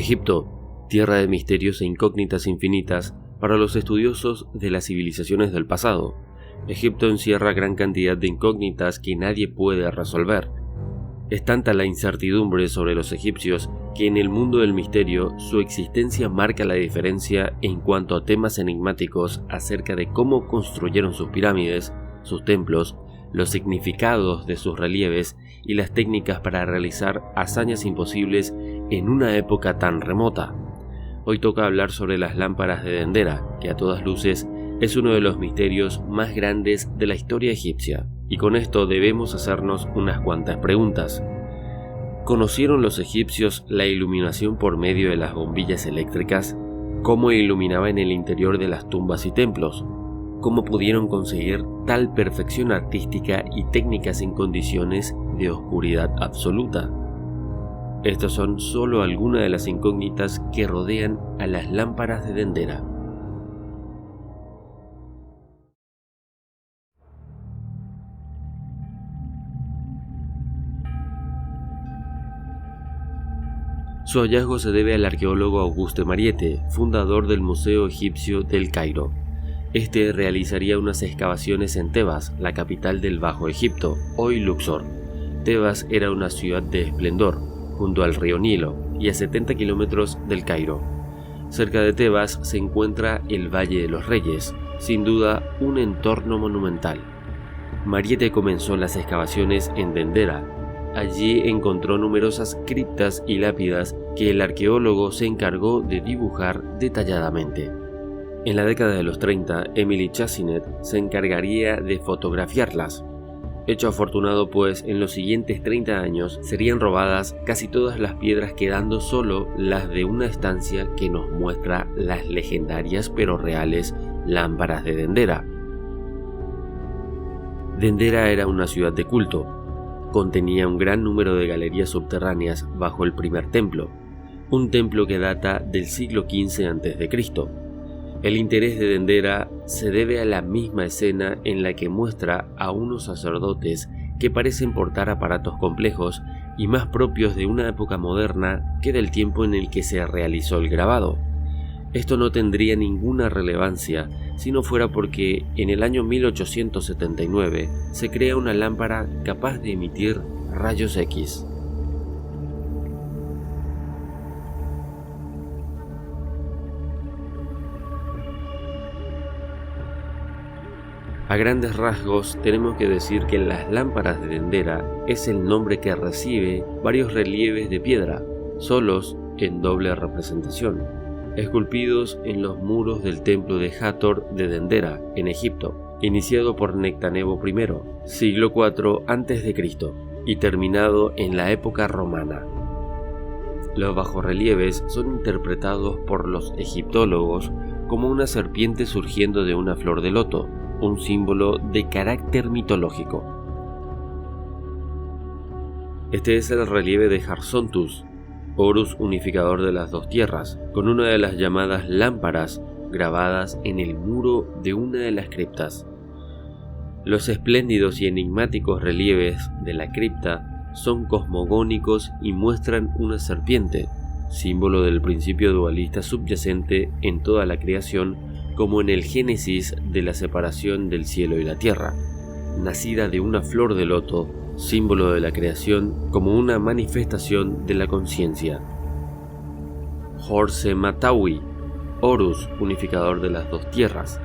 Egipto, tierra de misterios e incógnitas infinitas para los estudiosos de las civilizaciones del pasado. Egipto encierra gran cantidad de incógnitas que nadie puede resolver. Es tanta la incertidumbre sobre los egipcios que en el mundo del misterio su existencia marca la diferencia en cuanto a temas enigmáticos acerca de cómo construyeron sus pirámides, sus templos, los significados de sus relieves y las técnicas para realizar hazañas imposibles en una época tan remota. Hoy toca hablar sobre las lámparas de Dendera, que a todas luces es uno de los misterios más grandes de la historia egipcia. Y con esto debemos hacernos unas cuantas preguntas. ¿Conocieron los egipcios la iluminación por medio de las bombillas eléctricas? ¿Cómo iluminaban el interior de las tumbas y templos? ¿Cómo pudieron conseguir tal perfección artística y técnicas en condiciones de oscuridad absoluta? Estas son solo algunas de las incógnitas que rodean a las lámparas de Dendera. Su hallazgo se debe al arqueólogo Auguste Mariette, fundador del Museo Egipcio del Cairo. Este realizaría unas excavaciones en Tebas, la capital del Bajo Egipto, hoy Luxor. Tebas era una ciudad de esplendor, junto al río Nilo y a 70 kilómetros del Cairo. Cerca de Tebas se encuentra el Valle de los Reyes, sin duda un entorno monumental. Mariette comenzó las excavaciones en Dendera. Allí encontró numerosas criptas y lápidas que el arqueólogo se encargó de dibujar detalladamente. En la década de los 30, Emily Chassinet se encargaría de fotografiarlas. Hecho afortunado, pues en los siguientes 30 años serían robadas casi todas las piedras, quedando solo las de una estancia que nos muestra las legendarias pero reales lámparas de Dendera. Dendera era una ciudad de culto. Contenía un gran número de galerías subterráneas bajo el primer templo, un templo que data del siglo XV a.C. El interés de Dendera se debe a la misma escena en la que muestra a unos sacerdotes que parecen portar aparatos complejos y más propios de una época moderna que del tiempo en el que se realizó el grabado. Esto no tendría ninguna relevancia si no fuera porque en el año 1879 se crea una lámpara capaz de emitir rayos X. A grandes rasgos tenemos que decir que las lámparas de Dendera es el nombre que recibe varios relieves de piedra, solos en doble representación, esculpidos en los muros del templo de Hathor de Dendera, en Egipto, iniciado por Nectanebo I, siglo IV a.C., y terminado en la época romana. Los bajorrelieves son interpretados por los egiptólogos como una serpiente surgiendo de una flor de loto, un símbolo de carácter mitológico. Este es el relieve de Harsontus, Horus unificador de las dos tierras, con una de las llamadas lámparas grabadas en el muro de una de las criptas. Los espléndidos y enigmáticos relieves de la cripta son cosmogónicos y muestran una serpiente, símbolo del principio dualista subyacente en toda la creación, como en el génesis de la separación del cielo y la tierra, nacida de una flor de loto, símbolo de la creación como una manifestación de la conciencia. Horse Matawi, Horus, unificador de las dos tierras.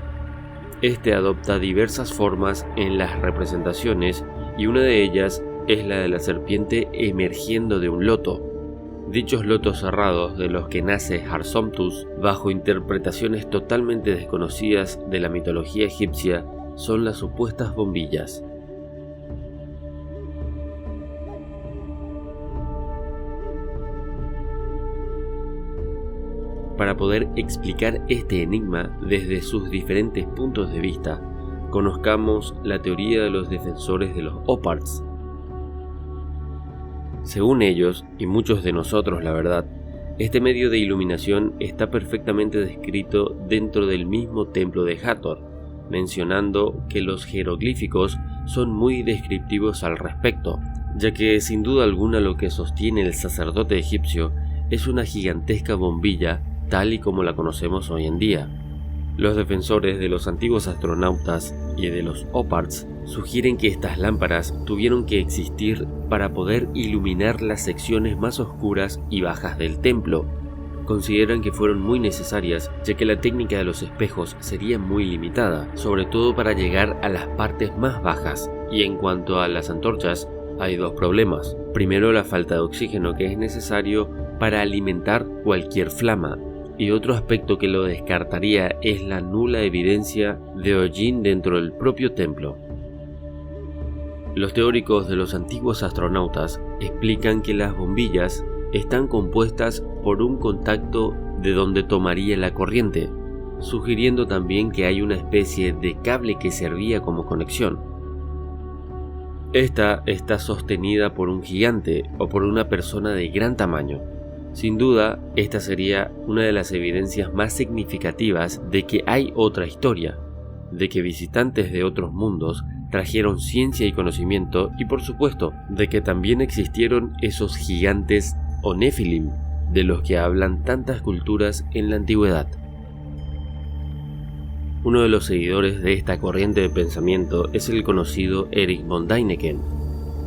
Este adopta diversas formas en las representaciones y una de ellas es la de la serpiente emergiendo de un loto. Dichos lotos cerrados de los que nace Harsontus, bajo interpretaciones totalmente desconocidas de la mitología egipcia, son las supuestas bombillas. Para poder explicar este enigma desde sus diferentes puntos de vista, conozcamos la teoría de los defensores de los Oparts. Según ellos, y muchos de nosotros la verdad, este medio de iluminación está perfectamente descrito dentro del mismo templo de Hathor, mencionando que los jeroglíficos son muy descriptivos al respecto, ya que sin duda alguna lo que sostiene el sacerdote egipcio es una gigantesca bombilla tal y como la conocemos hoy en día. Los defensores de los antiguos astronautas y de los OPARTs sugieren que estas lámparas tuvieron que existir para poder iluminar las secciones más oscuras y bajas del templo. Consideran que fueron muy necesarias, ya que la técnica de los espejos sería muy limitada, sobre todo para llegar a las partes más bajas. Y en cuanto a las antorchas, hay dos problemas. Primero, la falta de oxígeno que es necesario para alimentar cualquier flama. Y otro aspecto que lo descartaría es la nula evidencia de hollín dentro del propio templo. Los teóricos de los antiguos astronautas explican que las bombillas están compuestas por un contacto de donde tomaría la corriente, sugiriendo también que hay una especie de cable que servía como conexión. Esta está sostenida por un gigante o por una persona de gran tamaño. Sin duda, esta sería una de las evidencias más significativas de que hay otra historia, de que visitantes de otros mundos trajeron ciencia y conocimiento y por supuesto de que también existieron esos gigantes o Nephilim de los que hablan tantas culturas en la antigüedad. Uno de los seguidores de esta corriente de pensamiento es el conocido Erich von Däniken.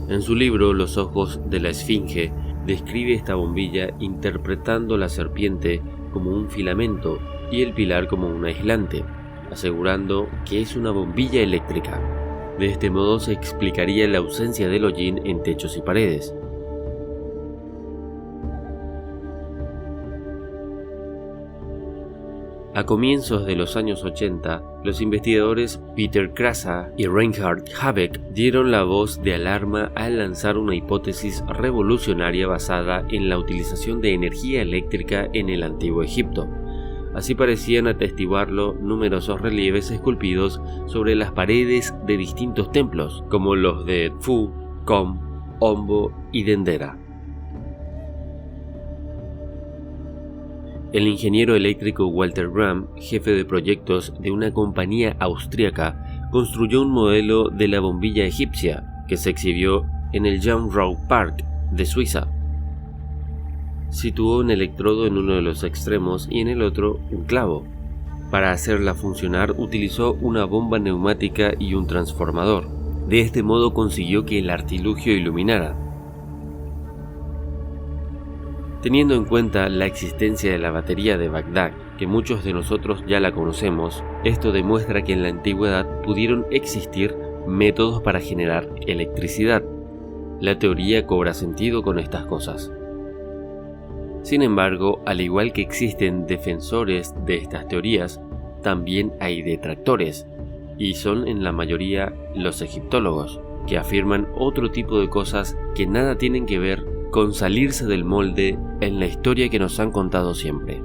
En su libro Los ojos de la Esfinge describe esta bombilla interpretando la serpiente como un filamento y el pilar como un aislante, asegurando que es una bombilla eléctrica. De este modo se explicaría la ausencia del hollín en techos y paredes. A comienzos de los años 80, los investigadores Peter Krasa y Reinhard Habeck dieron la voz de alarma al lanzar una hipótesis revolucionaria basada en la utilización de energía eléctrica en el Antiguo Egipto. Así parecían atestiguarlo numerosos relieves esculpidos sobre las paredes de distintos templos, como los de Edfu, Qom, Ombo y Dendera. El ingeniero eléctrico Walter Gram, jefe de proyectos de una compañía austríaca, construyó un modelo de la bombilla egipcia que se exhibió en el Jan Rau Park de Suiza. Situó un electrodo en uno de los extremos y en el otro un clavo. Para hacerla funcionar utilizó una bomba neumática y un transformador. De este modo consiguió que el artilugio iluminara. Teniendo en cuenta la existencia de la batería de Bagdad, que muchos de nosotros ya la conocemos, esto demuestra que en la antigüedad pudieron existir métodos para generar electricidad. La teoría cobra sentido con estas cosas. Sin embargo, al igual que existen defensores de estas teorías, también hay detractores, y son en la mayoría los egiptólogos, que afirman otro tipo de cosas que nada tienen que ver con salirse del molde en la historia que nos han contado siempre.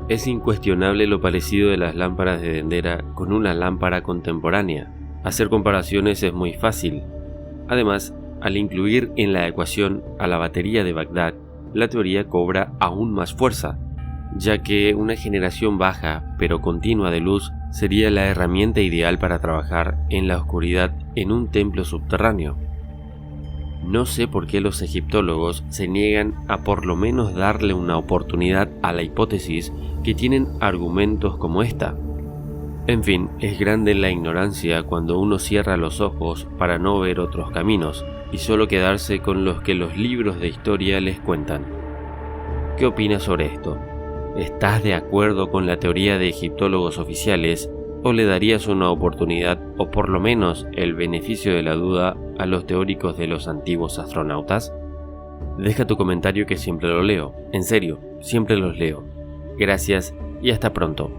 Es incuestionable lo parecido de las lámparas de Dendera con una lámpara contemporánea. Hacer comparaciones es muy fácil. Además, al incluir en la ecuación a la batería de Bagdad, la teoría cobra aún más fuerza, ya que una generación baja pero continua de luz sería la herramienta ideal para trabajar en la oscuridad en un templo subterráneo. No sé por qué los egiptólogos se niegan a por lo menos darle una oportunidad a la hipótesis que tienen argumentos como esta. En fin, es grande la ignorancia cuando uno cierra los ojos para no ver otros caminos y solo quedarse con los que los libros de historia les cuentan. ¿Qué opinas sobre esto? ¿Estás de acuerdo con la teoría de egiptólogos oficiales o le darías una oportunidad o por lo menos el beneficio de la duda a los teóricos de los antiguos astronautas? Deja tu comentario que siempre lo leo. En serio, siempre los leo. Gracias y hasta pronto.